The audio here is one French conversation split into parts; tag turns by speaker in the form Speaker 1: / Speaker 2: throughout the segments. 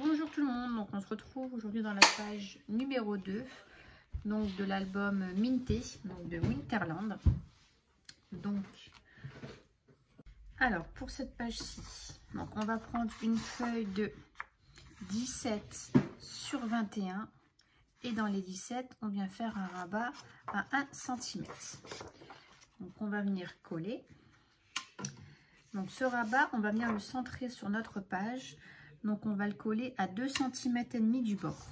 Speaker 1: Bonjour tout le monde, donc on se retrouve aujourd'hui dans la page numéro 2 donc de l'album Minté, donc de Winterland. Donc alors pour cette page-ci, donc on va prendre une feuille de 17 sur 21 et dans les 17 on vient faire un rabat à 1 cm. Donc on va venir coller. Donc ce rabat on va venir le centrer sur notre page. Donc on va le coller à 2,5 cm du bord.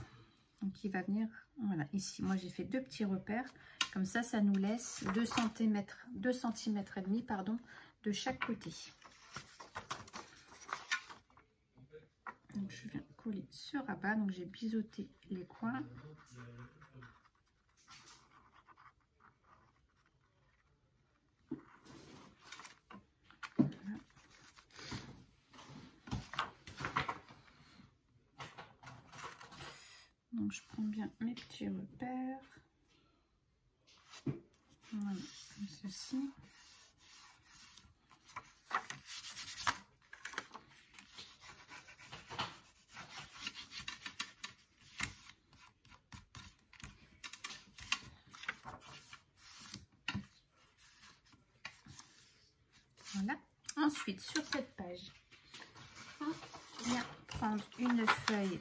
Speaker 1: Donc il va venir, voilà, ici. Moi j'ai fait deux petits repères. Comme ça, ça nous laisse 2 cm et demi, pardon, de chaque côté. Donc je viens coller ce rabat. Donc j'ai biseauté les coins. Donc je prends bien mes petits repères. Voilà, comme ceci. Voilà. Ensuite, sur cette page, on vient prendre une feuille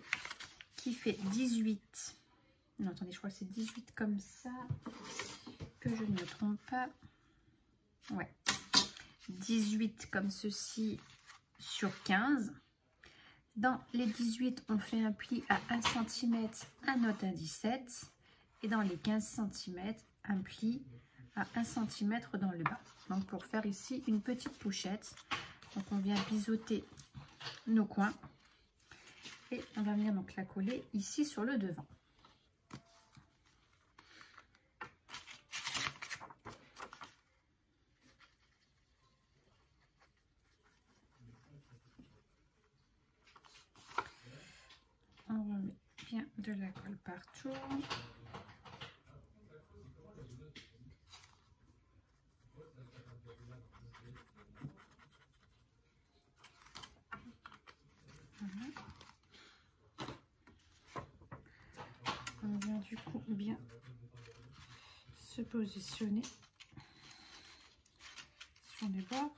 Speaker 1: qui fait 18. Non, attendez, je crois que c'est 18 comme ça, que je ne me trompe pas. Ouais, 18 comme ceci sur 15. Dans les 18, on fait un pli à 1 cm, un autre à 17. Et dans les 15 cm, un pli à 1 cm dans le bas. Donc pour faire ici une petite pochette, donc on vient biseauter nos coins. Et on va venir donc la coller ici sur le devant. On remet bien de la colle partout. Voilà. On vient du coup bien se positionner sur les bords.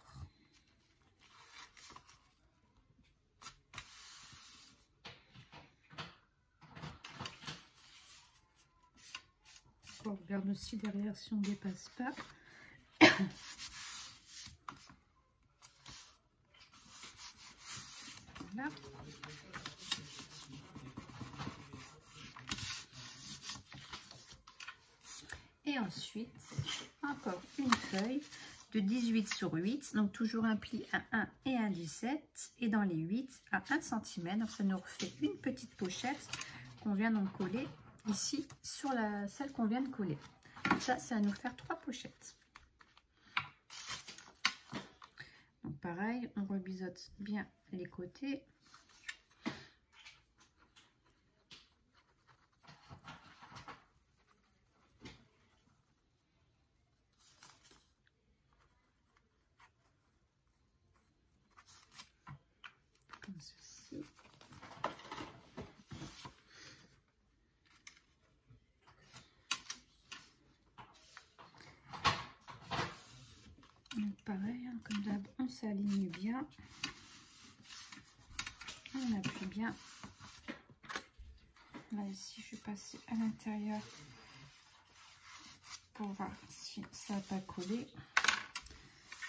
Speaker 1: On regarde aussi derrière si on ne dépasse pas. Voilà. Et ensuite, encore une feuille de 18 sur 8. Donc toujours un pli à 1 et un 17. Et dans les 8 à 1 cm. Donc ça nous refait une petite pochette qu'on vient donc coller ici sur celle qu'on vient de coller. Ça va nous faire 3 pochettes. Donc pareil, on rebiseaute bien les côtés. Comme ceci. Donc pareil, hein, comme d'hab, on s'aligne bien. On appuie bien. Là ici, je vais passer à l'intérieur pour voir si ça n'a pas collé.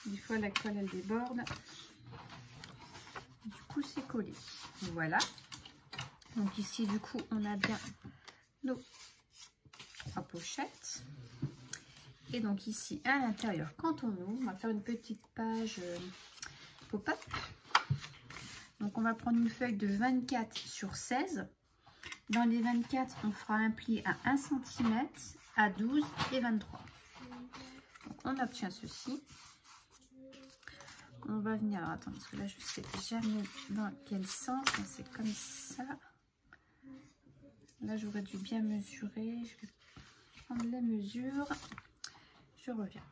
Speaker 1: Des fois, la colle, elle déborde. Du coup, c'est collé. Voilà. Donc ici, du coup, on a bien nos 3 pochettes. Et donc ici, à l'intérieur, quand on ouvre, on va faire une petite page pop-up. Donc on va prendre une feuille de 24 sur 16. Dans les 24, on fera un pli à 1 cm, à 12 et 23. Donc on obtient ceci. On va venir, alors attends, parce que là je sais jamais dans quel sens, c'est comme ça. Là j'aurais dû bien mesurer. Je vais prendre les mesures. Je reviens.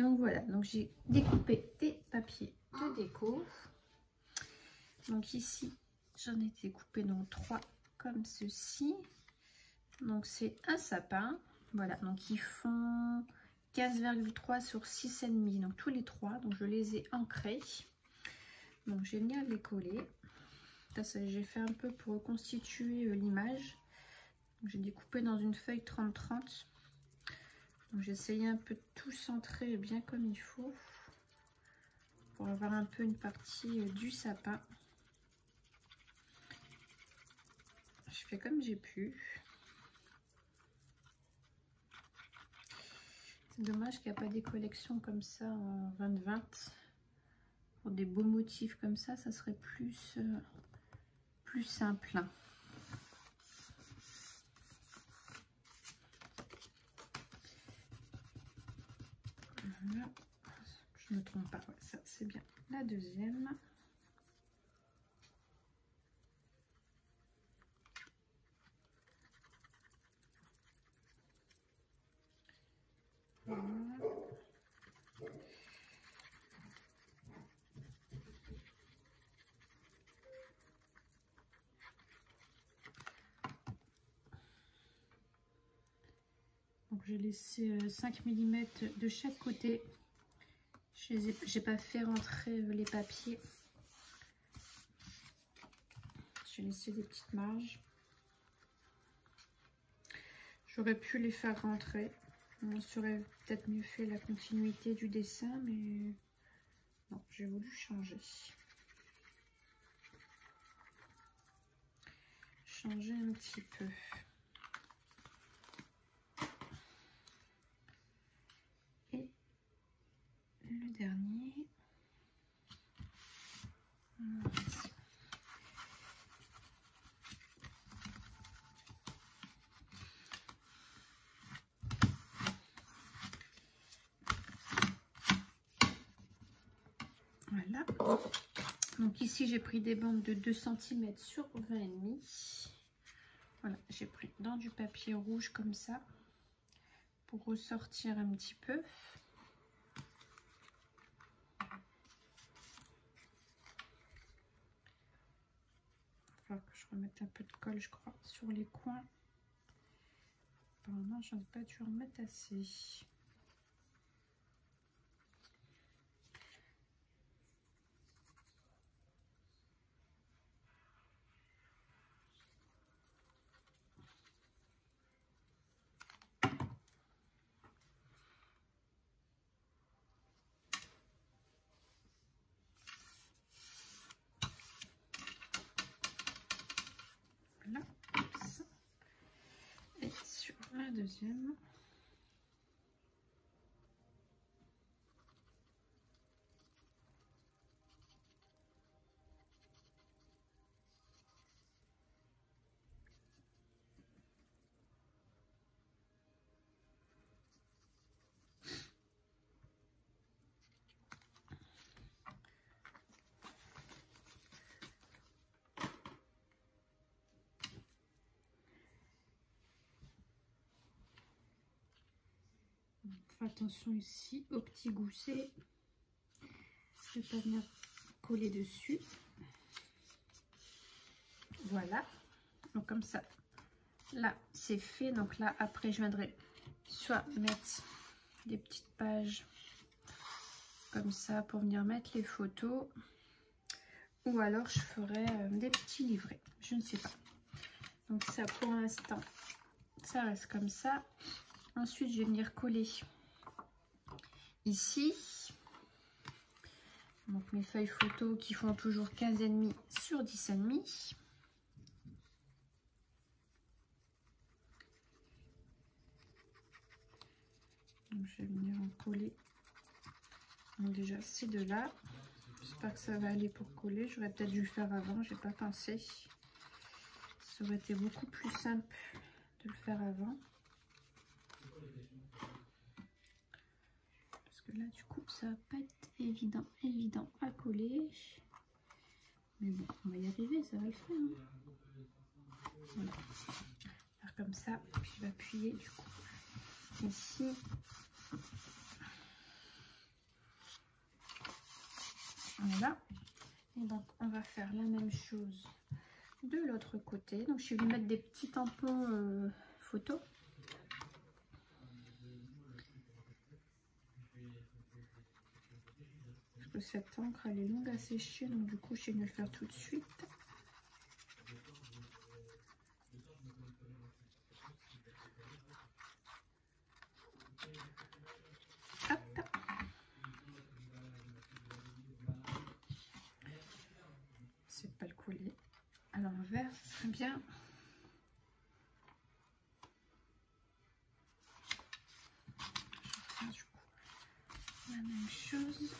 Speaker 1: Donc voilà, donc j'ai découpé des papiers de déco. Donc ici, j'en ai découpé donc 3 comme ceci. Donc c'est un sapin. Voilà, donc ils font 15,3 sur 6,5. Donc tous les 3, donc je les ai ancrés. Donc j'ai mis à les coller. J'ai fait un peu pour reconstituer l'image. J'ai découpé dans une feuille 30-30. J'ai essayé un peu de tout centrer bien comme il faut pour avoir un peu une partie du sapin. Je fais comme j'ai pu. C'est dommage qu'il n'y a pas des collections comme ça en 2020. Pour des beaux motifs comme ça serait plus simple. Voilà. Je ne me trompe pas, ouais, ça c'est bien la deuxième. Voilà. Donc j'ai laissé 5 mm de chaque côté. J'ai pas fait rentrer les papiers. J'ai laissé des petites marges. J'aurais pu les faire rentrer. On aurait peut-être mieux fait la continuité du dessin, mais non, j'ai voulu changer. Changer un petit peu. Et le dernier. Voilà. Donc ici j'ai pris des bandes de 2 cm sur 20,5. Voilà, j'ai pris dans du papier rouge comme ça pour ressortir un petit peu. Il va falloir que je remette un peu de colle, je crois, sur les coins. Apparemment, j'en ai pas dû remettre assez. Voilà, ça. Et sur la deuxième. Attention ici au petit gousset, je ne vais pas venir coller dessus. Voilà, donc comme ça, là c'est fait. Donc là après je viendrai soit mettre des petites pages comme ça pour venir mettre les photos, ou alors je ferai des petits livrets, je ne sais pas. Donc ça pour l'instant ça reste comme ça. Ensuite je vais venir coller ici donc mes feuilles photos qui font toujours 15,5 sur 10,5. Donc je vais venir en coller. Donc déjà ces deux là, j'espère que ça va aller pour coller. J'aurais peut-être dû le faire avant, j'ai pas pensé. Ça aurait été beaucoup plus simple de le faire avant. Là du coup ça va pas être évident à coller, mais bon on va y arriver, ça va le faire, hein. Voilà, faire comme ça, puis je vais appuyer du coup ici Voilà. Et donc on va faire la même chose de l'autre côté. Donc je suis venue mettre des petits tampons photo. Parce que cette encre elle est longue à sécher, donc du coup je suis venue le faire tout de suite. Hop. C'est pas le coller à l'envers, ce serait bien. Je vais faire du coup la même chose.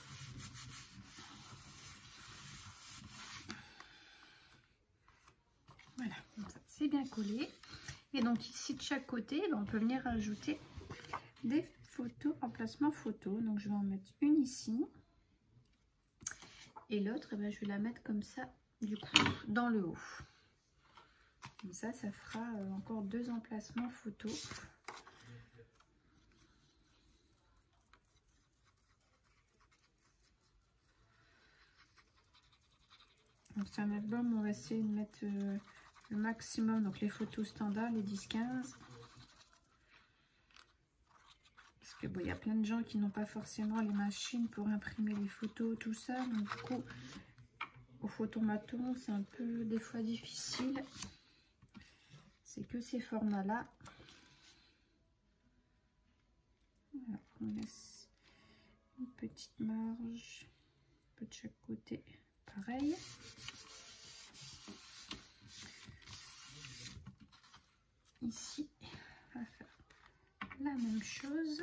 Speaker 1: Voilà, c'est bien collé. Et donc ici de chaque côté, on peut venir rajouter des photos, emplacement photo. Donc je vais en mettre une ici. Et l'autre, je vais la mettre comme ça, du coup, dans le haut. Comme ça fera encore 2 emplacements photo. Donc c'est un album, on va essayer de mettre le maximum, donc les photos standards, les 10-15. Parce que bon, il y a plein de gens qui n'ont pas forcément les machines pour imprimer les photos, tout ça. Donc du coup, au photomaton, c'est un peu des fois difficile. C'est que ces formats-là. Voilà, on laisse une petite marge, un peu de chaque côté, pareil. Ici, on va faire la même chose.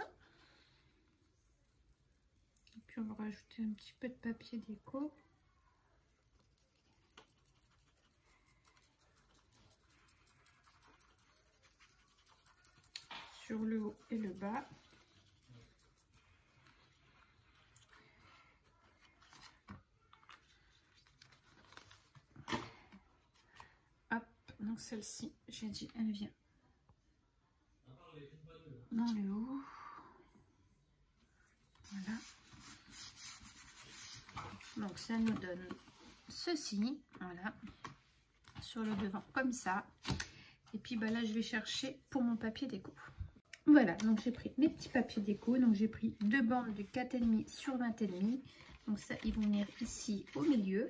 Speaker 1: Et puis on va rajouter un petit peu de papier déco. Sur le haut et le bas. Hop, donc celle-ci, j'ai dit, elle vient dans le haut. Voilà. Donc ça nous donne ceci, voilà, sur le devant comme ça. Et puis bah là je vais chercher pour mon papier déco. Voilà, donc j'ai pris mes petits papiers déco. Donc j'ai pris 2 bandes de 4,5 sur 20,5. Donc ça, ils vont venir ici au milieu.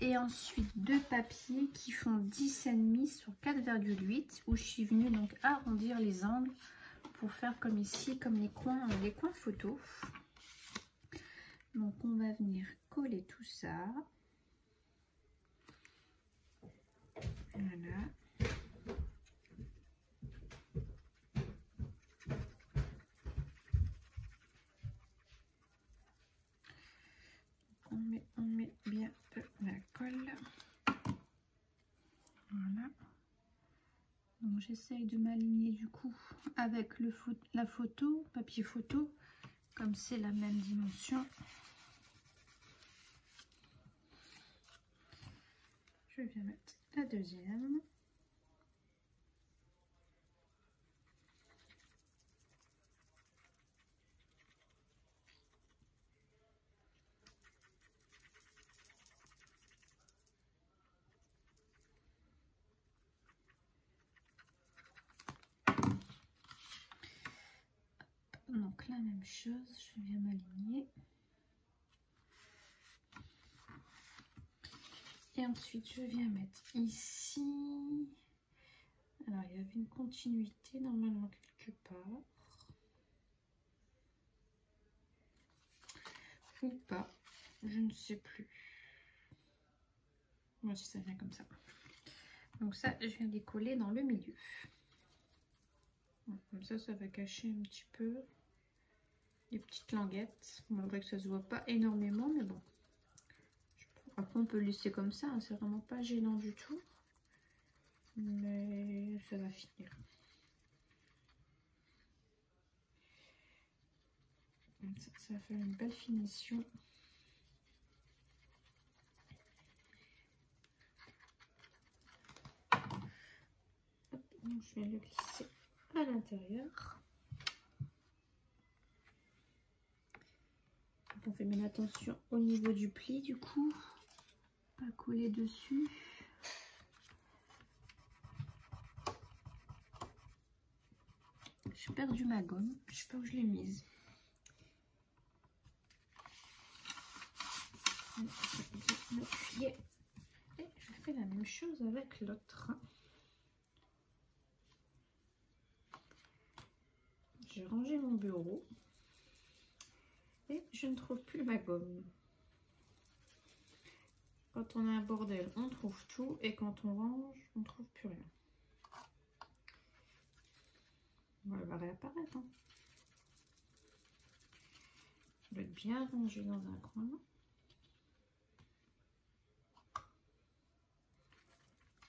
Speaker 1: Et ensuite 2 papiers qui font 10,5 sur 4,8 où je suis venue donc arrondir les angles pour faire comme ici, comme les coins photos. Donc on va venir coller tout ça. Voilà. On met bien la colle. Voilà. Donc j'essaye de m'aligner du coup avec la photo, papier photo, comme c'est la même dimension. Je viens mettre la deuxième. Donc la même chose, je viens m'aligner. Et ensuite je viens mettre ici. Alors il y avait une continuité normalement quelque part. Ou pas, je ne sais plus. Moi si ça vient comme ça. Donc ça je viens de les coller dans le milieu. Comme ça va cacher un petit peu les petites languettes, malgré que ça se voit pas énormément, mais bon. Après on peut le laisser comme ça, hein, c'est vraiment pas gênant du tout, mais ça va finir. Ça fait une belle finition. Hop, donc je vais le glisser à l'intérieur. Bon, fait bien attention au niveau du pli du coup, pas coller dessus. J'ai perdu ma gomme, je sais pas où je l'ai mise. Et je fais la même chose avec l'autre. J'ai rangé mon bureau et je ne trouve plus ma gomme. Quand on a un bordel, on trouve tout, et quand on range, on ne trouve plus rien. Bon, elle va réapparaître. Hein. Je vais être bien rangée dans un coin.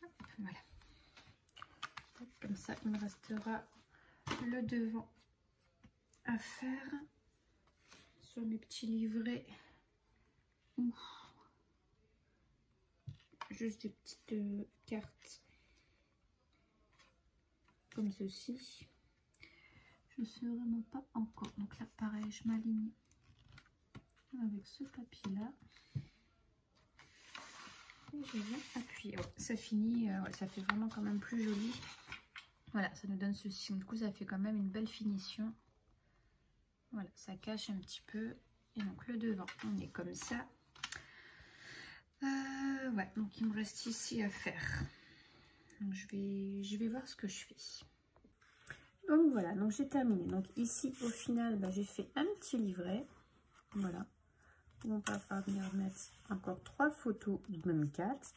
Speaker 1: Hop, voilà. Hop, comme ça, il me restera le devant à faire sur mes petits livrets ou juste des petites cartes comme ceci. Je ne sais vraiment pas encore, donc là pareil, je m'aligne avec ce papier là et je viens appuyer. Ouais, ça finit, ouais, ça fait vraiment quand même plus joli. Voilà, ça nous donne ceci. Du coup, ça fait quand même une belle finition. Voilà, ça cache un petit peu. Et donc, le devant, on est comme ça. Ouais, donc il me reste ici à faire. Donc, je vais voir ce que je fais. Donc, voilà, donc j'ai terminé. Donc, ici, au final, bah, j'ai fait un petit livret. Voilà. On va venir mettre encore 3 photos, même 4.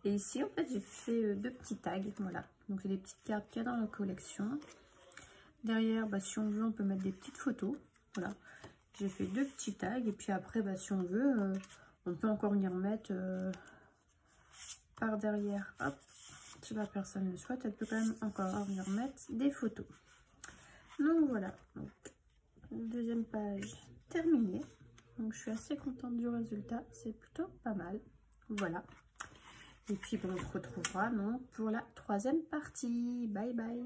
Speaker 1: Et ici, en fait, j'ai fait 2 petits tags. Voilà. Donc, c'est des petites cartes qu'il y a dans la collection. Derrière, bah, si on veut, on peut mettre des petites photos. Voilà. J'ai fait 2 petits tags. Et puis après, bah, si on veut, on peut encore venir mettre par derrière. Hop. Si la personne le souhaite, elle peut quand même encore venir mettre des photos. Donc, voilà. Donc, deuxième page terminée. Donc, je suis assez contente du résultat. C'est plutôt pas mal. Voilà. Et puis, bon, on se retrouvera donc pour la 3e partie. Bye bye.